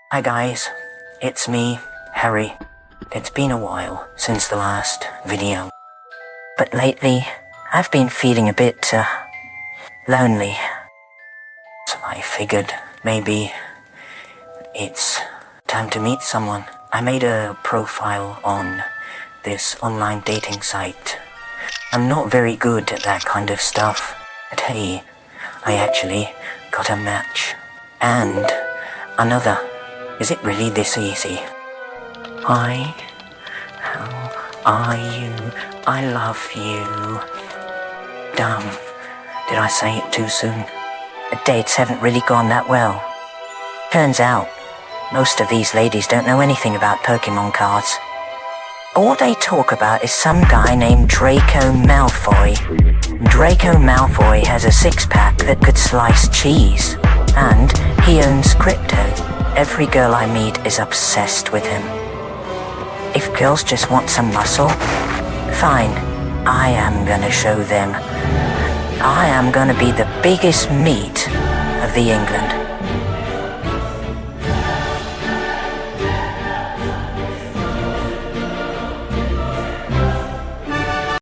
Hi guys, it's me, Harry. It's been a while since the last video, but lately I've been feeling a bit lonely. So I figured maybe it's time to meet someone. I made a profile on this online dating site. I'm not very good at that kind of stuff, but hey, I actually got a match. And another. Is it really this easy? Hi, how are you? I love you. Damn, did I say it too soon? The dates haven't really gone that well. Turns out, most of these ladies don't know anything about Pokemon cards. All they talk about is some guy named Draco Malfoy. Draco Malfoy has a six-pack that could slice cheese, and he owns crypto. Every girl I meet is obsessed with him. If girls just want some muscle, fine, I am gonna show them. I am gonna be the biggest meat of the England.